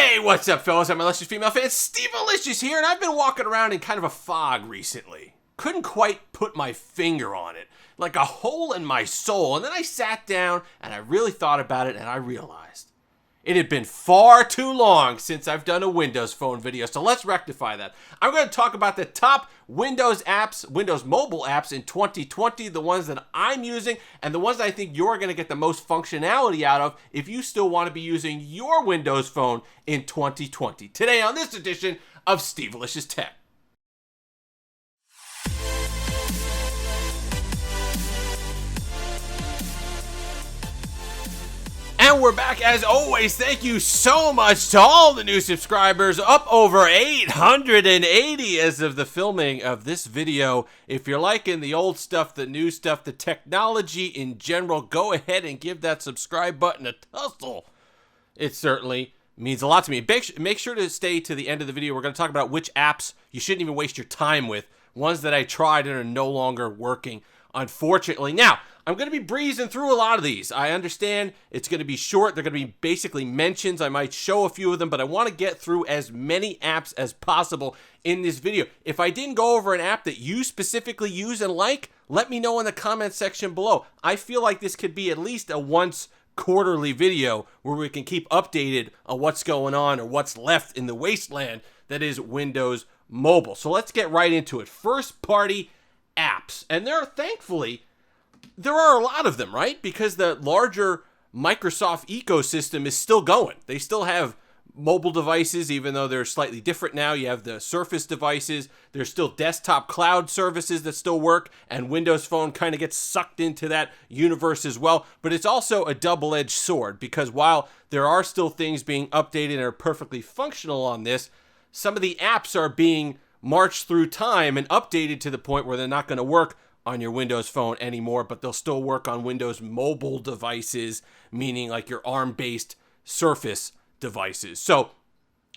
Hey, what's up, fellas? I'm Illustrious Female Fan Steve Alicious here, and I've been walking around in kind of a fog recently. Couldn't quite put my finger on it, like a hole in my soul. And then I sat down and I really thought about it, and I realized it had been far too long since I've done a Windows Phone video, so let's rectify that. I'm going to talk about the top Windows apps, Windows mobile apps in 2020, the ones that I'm using, and the ones that I think you're going to get the most functionality out of if you still want to be using your Windows Phone in 2020. Today on this edition of Steve Alicious Tech. And we're back as always. Thank you so much to all the new subscribers, up over 880 as of the filming of this video. If you're liking the old stuff, the new stuff, the technology in general, go ahead and give that subscribe button a tussle. It certainly means a lot to me. Make sure to stay to the end of the video. We're going to talk about which apps you shouldn't even waste your time with, ones that I tried and are no longer working, unfortunately. Now, I'm going to be breezing through a lot of these. I understand it's going to be short. They're going to be basically mentions. I might show a few of them, but I want to get through as many apps as possible in this video. If I didn't go over an app that you specifically use and like, let me know in the comment section below. I feel like this could be at least a once quarterly video where we can keep updated on what's going on or what's left in the wasteland that is Windows Mobile. So let's get right into it. First party apps. And thankfully, there are a lot of them, right? Because the larger Microsoft ecosystem is still going. They still have mobile devices, even though they're slightly different now. You have the Surface devices. There's still desktop cloud services that still work, and Windows Phone kind of gets sucked into that universe as well. But it's also a double-edged sword, because while there are still things being updated and are perfectly functional on this, some of the apps are being marched through time and updated to the point where they're not going to work on your Windows Phone anymore, but they'll still work on Windows mobile devices, meaning like your ARM-based Surface devices. So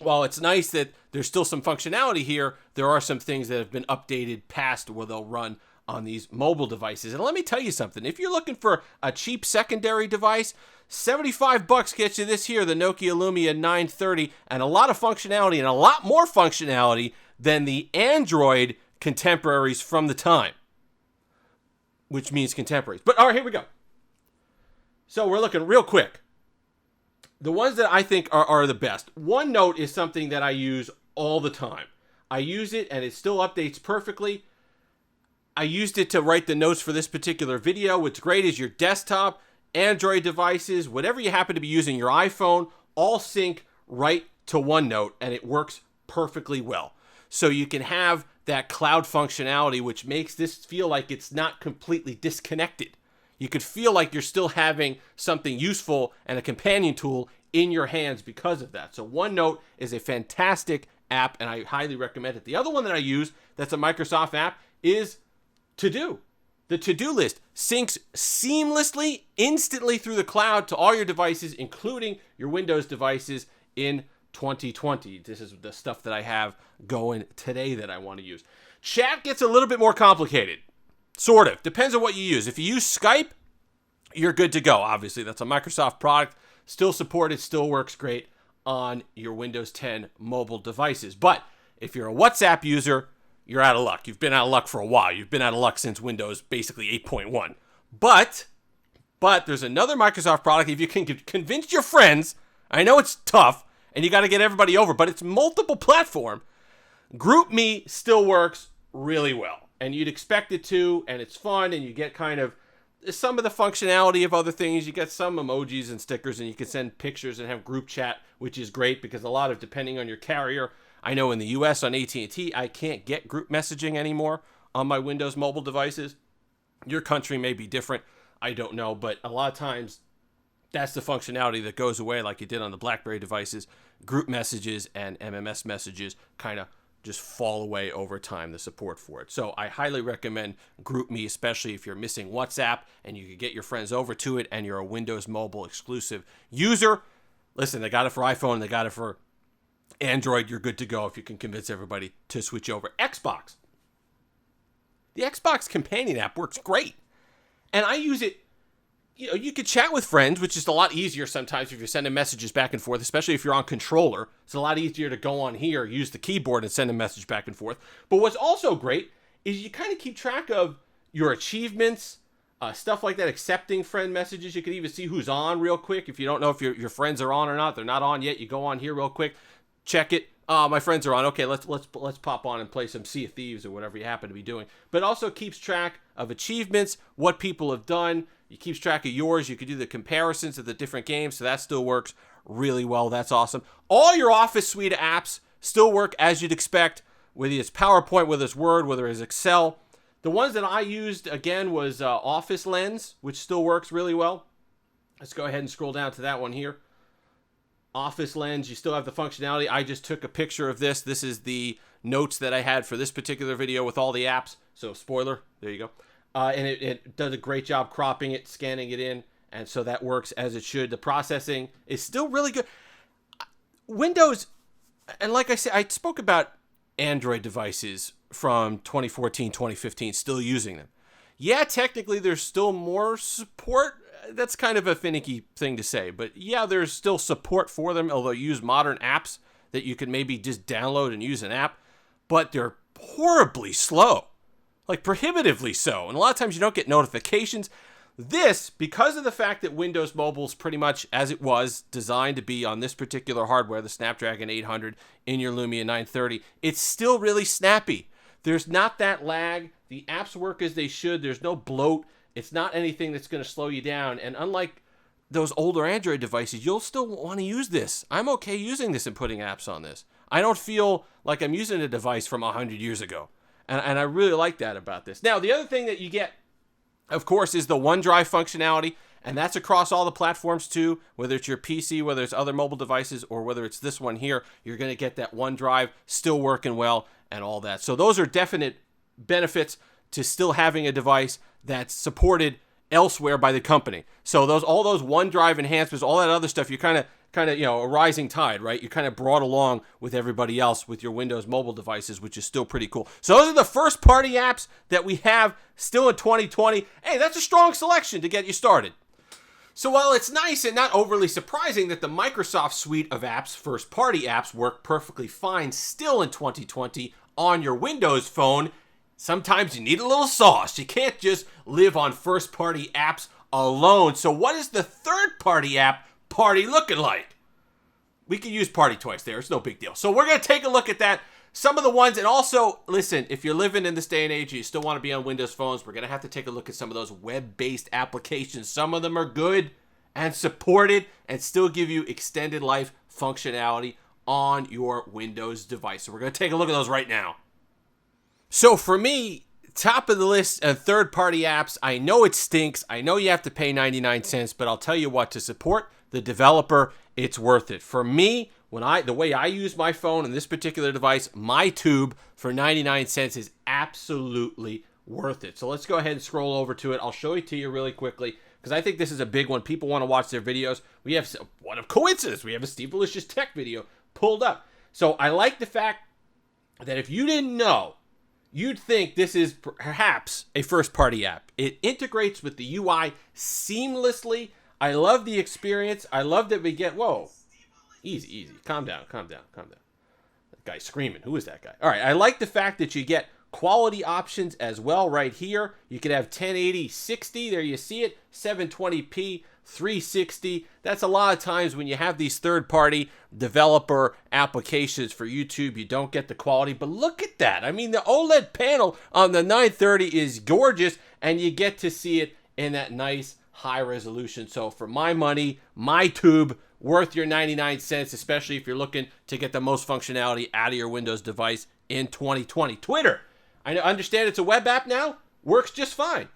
while it's nice that there's still some functionality here, there are some things that have been updated past where they'll run on these mobile devices. And let me tell you something. If you're looking for a cheap secondary device, $75 gets you this here, the Nokia Lumia 930, and a lot of functionality and a lot more functionality than the Android contemporaries from the time, which means contemporaries. But all right, here we go. So we're looking real quick. The ones that I think are the best. OneNote is something that I use all the time. I use it and it still updates perfectly. I used it to write the notes for this particular video. What's great is your desktop, Android devices, whatever you happen to be using, your iPhone, all sync right to OneNote, and it works perfectly well. So you can have that cloud functionality, which makes this feel like it's not completely disconnected. You could feel like you're still having something useful and a companion tool in your hands because of that. So OneNote is a fantastic app, and I highly recommend it. The other one that I use that's a Microsoft app is To-Do. The To-Do list syncs seamlessly, instantly through the cloud to all your devices, including your Windows devices in 2020. This is the stuff that I have going today that I want to use. Chat gets a little bit more complicated. Sort of. Depends on what you use. If you use Skype, you're good to go. Obviously, that's a Microsoft product. Still supported, still works great on your Windows 10 mobile devices. But if you're a WhatsApp user, you're out of luck. You've been out of luck for a while. You've been out of luck since Windows basically 8.1. But there's another Microsoft product. If you can convince your friends, I know it's tough, and you got to get everybody over, but it's multiple platform. GroupMe still works really well, and you'd expect it to, and it's fun, and you get kind of some of the functionality of other things. You get some emojis and stickers, and you can send pictures and have group chat, which is great because a lot of, depending on your carrier, I know in the US on AT&T, I can't get group messaging anymore on my Windows mobile devices. Your country may be different. I don't know, but a lot of times that's the functionality that goes away like you did on the BlackBerry devices. Group messages and MMS messages kind of just fall away over time, the support for it. So I highly recommend GroupMe, especially if you're missing WhatsApp and you can get your friends over to it and you're a Windows Mobile exclusive user. Listen, they got it for iPhone, they got it for Android. You're good to go if you can convince everybody to switch over. Xbox. The Xbox companion app works great. And I use it you could chat with friends, which is a lot easier sometimes if you're sending messages back and forth, especially if you're on controller. It's a lot easier to go on here, use the keyboard, and send a message back and forth. But what's also great is you kind of keep track of your achievements, stuff like that, accepting friend messages. You can even see who's on real quick. If you don't know if your friends are on or not, they're not on yet, you go on here real quick, check it. My friends are on. Okay, let's pop on and play some Sea of Thieves or whatever you happen to be doing. But it also keeps track of achievements, what people have done. It keeps track of yours. You can do the comparisons of the different games, so that still works really well. That's awesome. All your Office suite of apps still work as you'd expect, whether it's PowerPoint, whether it's Word, whether it's Excel. The ones that I used, again, was Office Lens, which still works really well. Let's go ahead and scroll down to that one here. Office Lens, you still have the functionality. I just took a picture of this. This is the notes that I had for this particular video with all the apps. So, spoiler, there you go. And it does a great job cropping it, scanning it in, and so that works as it should. The processing is still really good. Windows, and like I said, I spoke about Android devices from 2014, 2015, still using them. Yeah, technically there's still more support. That's kind of a finicky thing to say, but yeah, there's still support for them, although you use modern apps that you can maybe just download and use an app, but they're horribly slow, like prohibitively so, and a lot of times you don't get notifications. This, because of the fact that Windows Mobile is pretty much, as it was, designed to be on this particular hardware, the Snapdragon 800 in your Lumia 930, it's still really snappy. There's not that lag. The apps work as they should. There's no bloat. It's not anything that's going to slow you down. And unlike those older Android devices, you'll still want to use this. I'm okay using this and putting apps on this. I don't feel like I'm using a device from 100 years ago. And I really like that about this. Now, the other thing that you get, of course, is the OneDrive functionality. And that's across all the platforms too, whether it's your PC, whether it's other mobile devices, or whether it's this one here. You're going to get that OneDrive still working well and all that. So those are definite benefits to still having a device that's supported elsewhere by the company. So all those OneDrive enhancements, all that other stuff, you're kind of a rising tide, right? You're kind of brought along with everybody else with your Windows mobile devices, which is still pretty cool. So those are the first party apps that we have still in 2020. Hey, that's a strong selection to get you started. So while it's nice and not overly surprising that the Microsoft suite of apps, first party apps, work perfectly fine still in 2020 on your Windows phone, sometimes you need a little sauce. You can't just live on first-party apps alone. So what is the third-party app party looking like? We can use party twice there. It's no big deal. So we're going to take a look at that. Some of the ones, and also, listen, if you're living in this day and age, you still want to be on Windows phones, we're going to have to take a look at some of those web-based applications. Some of them are good and supported and still give you extended life functionality on your Windows device. So we're going to take a look at those right now. So for me, top of the list of third-party apps, I know it stinks. I know you have to pay 99 cents, but I'll tell you what, to support the developer, it's worth it. For me, the way I use my phone and this particular device, MyTube for 99 cents is absolutely worth it. So let's go ahead and scroll over to it. I'll show it to you really quickly because I think this is a big one. People want to watch their videos. We have, what a coincidence, we have a Steve Delicious Tech video pulled up. So I like the fact that if you didn't know, you'd think this is perhaps a first-party app. It integrates with the UI seamlessly. I love the experience. I love that we get... Whoa. Easy. Calm down. That guy's screaming. Who is that guy? All right. I like the fact that you get quality options as well right here. You could have 1080 60. There you see it. 720p 360. That's a lot of times when you have these third-party developer applications for YouTube, you don't get the quality. But look at that. I mean, the OLED panel on the 930 is gorgeous, and you get to see it in that nice high resolution. So for my money, MyTube, worth your 99 cents, especially if you're looking to get the most functionality out of your Windows device in 2020. Twitter, I understand it's a web app now, works just fine.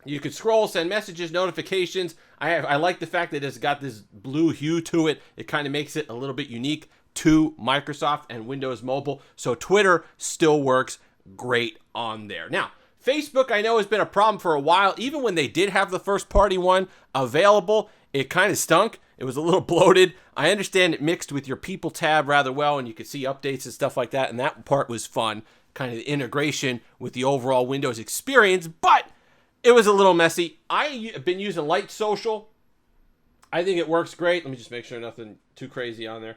You can scroll, send messages, notifications. I like the fact that it's got this blue hue to it. It kind of makes it a little bit unique to Microsoft and Windows Mobile. So Twitter still works great on there. Now, Facebook, I know, has been a problem for a while. Even when they did have the first-party one available, it kind of stunk. It was a little bloated. I understand it mixed with your People tab rather well, and you could see updates and stuff like that, and that part was fun, kind of the integration with the overall Windows experience. But it was a little messy. I've been using Light Social. I think it works great. Let me just make sure nothing too crazy on there.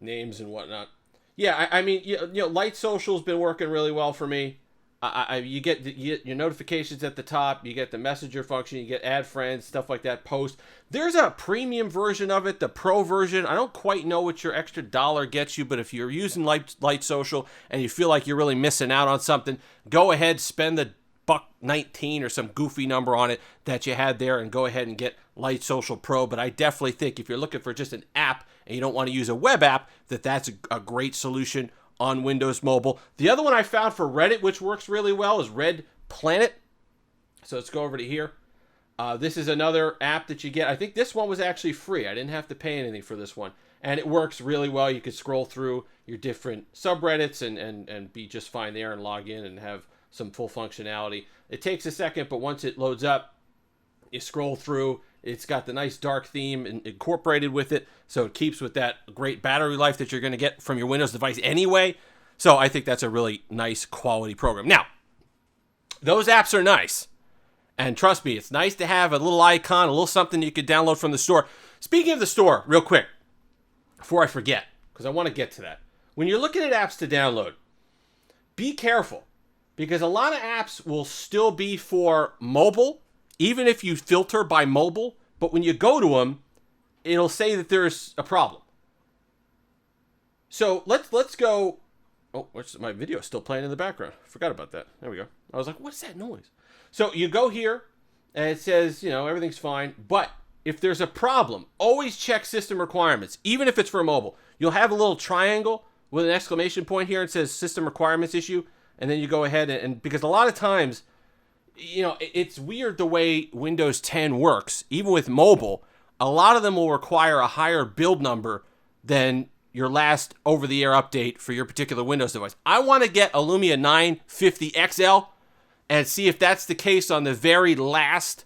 Names and whatnot. Yeah, I mean, you know, Light Social's been working really well for me. You get your notifications at the top. You get the messenger function. You get add friends, stuff like that, post. There's a premium version of it, the pro version. I don't quite know what your extra $1 gets you, but if you're using Light Social and you feel like you're really missing out on something, go ahead, spend the $1.19 or some goofy number on it that you had there and go ahead and get Light Social Pro. But I definitely think if you're looking for just an app and you don't want to use a web app, that's a great solution on Windows Mobile. The other one I found for Reddit, which works really well, is Red Planet. So let's go over to here. This is another app that you get. I think this one was actually free. I didn't have to pay anything for this one. And it works really well. You could scroll through your different subreddits and be just fine there and log in and have some full functionality. It takes a second, but once it loads up, you scroll through. It's got the nice dark theme incorporated with it, so it keeps with that great battery life that you're going to get from your Windows device anyway. So I think that's a really nice quality program. Now, those apps are nice. And trust me, it's nice to have a little icon, a little something you could download from the store. Speaking of the store, real quick, before I forget, because I want to get to that. When you're looking at apps to download, be careful, because a lot of apps will still be for mobile, even if you filter by mobile, but when you go to them, it'll say that there's a problem. So let's go. Oh, my video is still playing in the background. Forgot about that. There we go. I was like, what's that noise? So you go here, and it says, you know, everything's fine. But if there's a problem, always check system requirements, even if it's for mobile. You'll have a little triangle with an exclamation point here and says system requirements issue, and then you go ahead and because a lot of times, you know, it's weird the way Windows 10 works. Even with mobile, a lot of them will require a higher build number than your last over-the-air update for your particular Windows device. I want to get a Lumia 950 XL and see if that's the case on the very last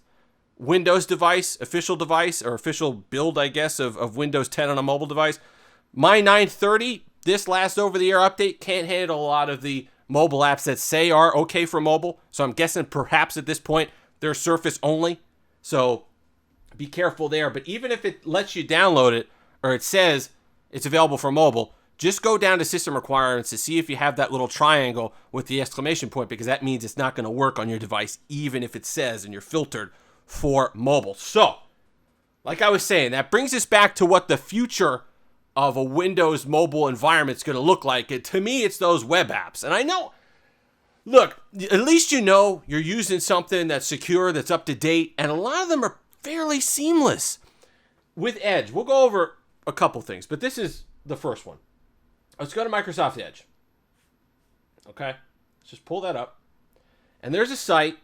Windows device, official device, or official build, I guess, of Windows 10 on a mobile device. My 930, this last over-the-air update, can't handle a lot of the mobile apps that say are okay for mobile. So I'm guessing perhaps at this point they're Surface only. So be careful there. But even if it lets you download it or it says it's available for mobile, just go down to system requirements to see if you have that little triangle with the exclamation point, because that means it's not going to work on your device even if it says and you're filtered for mobile. So, like I was saying, that brings us back to what the future of a Windows mobile environment is going to look like. And to me, it's those web apps. And I know, look, at least you know you're using something that's secure, that's up to date, and a lot of them are fairly seamless. With Edge, we'll go over a couple things, but this is the first one. Let's go to Microsoft Edge. Okay, let's just pull that up. And there's a site.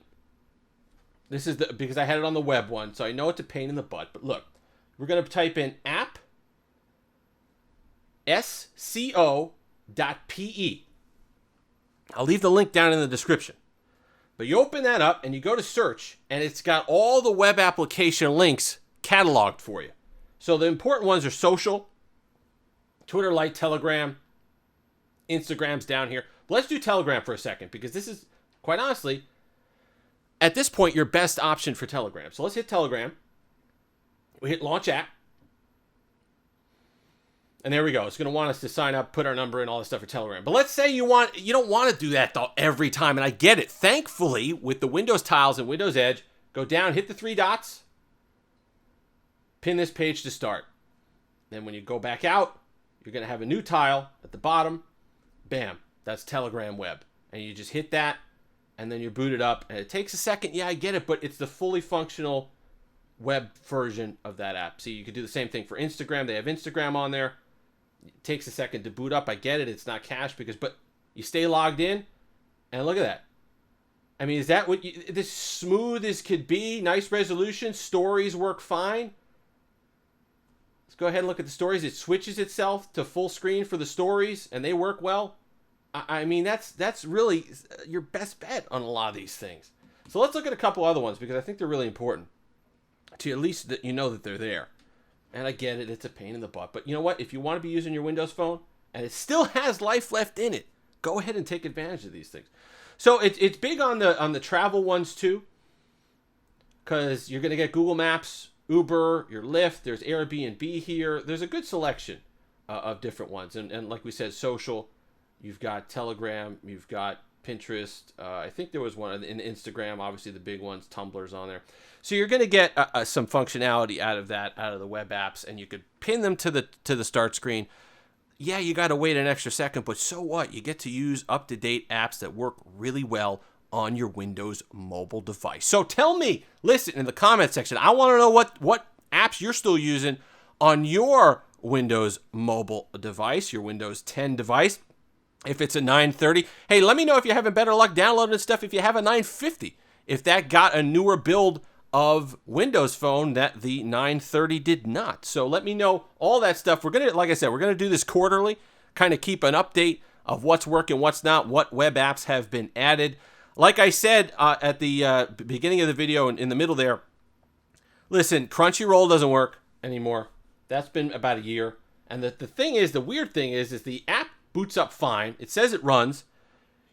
This is because I had it on the web one, so I know it's a pain in the butt. But look, we're going to type in app sco.pe. I'll leave the link down in the description. But you open that up and you go to search, and it's got all the web application links cataloged for you. So the important ones are social, Twitter Lite, Telegram, Instagram's down here. But let's do Telegram for a second, because this is, quite honestly, at this point, your best option for Telegram. So let's hit Telegram. We hit Launch App. And there we go. It's going to want us to sign up, put our number in, all this stuff for Telegram. But let's say you don't want to do that though every time, and I get it. Thankfully, with the Windows tiles and Windows Edge, go down, hit the 3 dots, pin this page to start. Then when you go back out, you're going to have a new tile at the bottom. Bam, that's Telegram Web. And you just hit that, and then you boot it up. And it takes a second. Yeah, I get it, but it's the fully functional web version of that app. See, you could do the same thing for Instagram. They have Instagram on there. It takes a second to boot up. I get it. It's not cached, but you stay logged in, and look at that. I mean, is that what this smooth as could be? Nice resolution. Stories work fine. Let's go ahead and look at the stories. It switches itself to full screen for the stories, and they work well. I mean, that's really your best bet on a lot of these things. So let's look at a couple other ones, because I think they're really important to at least that you know that they're there. And I get it, it's a pain in the butt. But you know what? If you want to be using your Windows phone and it still has life left in it, go ahead and take advantage of these things. So it's big on the travel ones too. because you're going to get Google Maps, Uber, your Lyft, there's Airbnb here. There's a good selection of different ones. And like we said, social, you've got Telegram, you've got Pinterest. I think there was one in Instagram, obviously the big ones, Tumblr's on there. So you're going to get some functionality out of that, out of the web apps, and you could pin them to the start screen. Yeah, you got to wait an extra second, but so what? You get to use up-to-date apps that work really well on your Windows mobile device. So tell me, listen, in the comment section, I want to know what apps you're still using on your Windows mobile device, your Windows 10 device. If it's a 930, hey, let me know if you're having better luck downloading stuff if you have a 950. If that got a newer build of Windows Phone that the 930 did not. So let me know all that stuff. We're going to, like I said, we're going to do this quarterly, kind of keep an update of what's working, what's not, what web apps have been added. Like I said at the beginning of the video and in the middle there, listen, Crunchyroll doesn't work anymore. That's been about a year. And the thing is, the weird thing is the app boots up fine. It says it runs.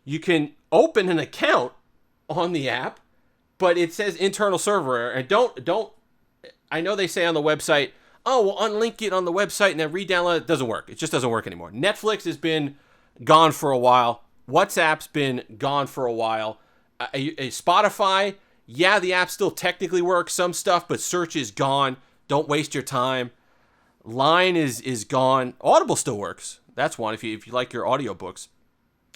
You can open an account on the app, but it says internal server error. And don't, I know they say on the website, oh, we'll unlink it on the website and then re-download it. It doesn't work. It just doesn't work anymore. Netflix has been gone for a while. WhatsApp's been gone for a while. Spotify, yeah, the app still technically works, some stuff, but search is gone. Don't waste your time. Line is gone. Audible still works. That's one if you like your audiobooks.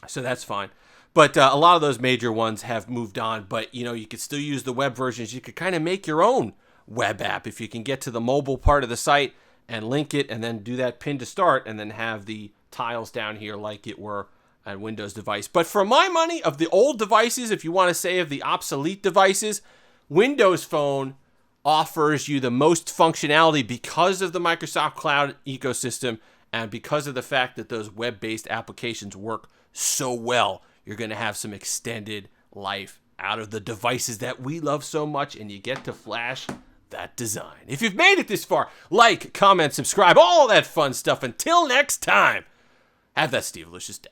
So that's fine. But a lot of those major ones have moved on. But, you know, you could still use the web versions. You could kind of make your own web app if you can get to the mobile part of the site and link it and then do that pin to start and then have the tiles down here like it were a Windows device. But for my money, of the old devices, if you want to say of the obsolete devices, Windows Phone offers you the most functionality because of the Microsoft Cloud ecosystem and because of the fact that those web-based applications work so well. You're going to have some extended life out of the devices that we love so much, and you get to flash that design. If you've made it this far, like, comment, subscribe, all that fun stuff. Until next time, have that Steve-licious day.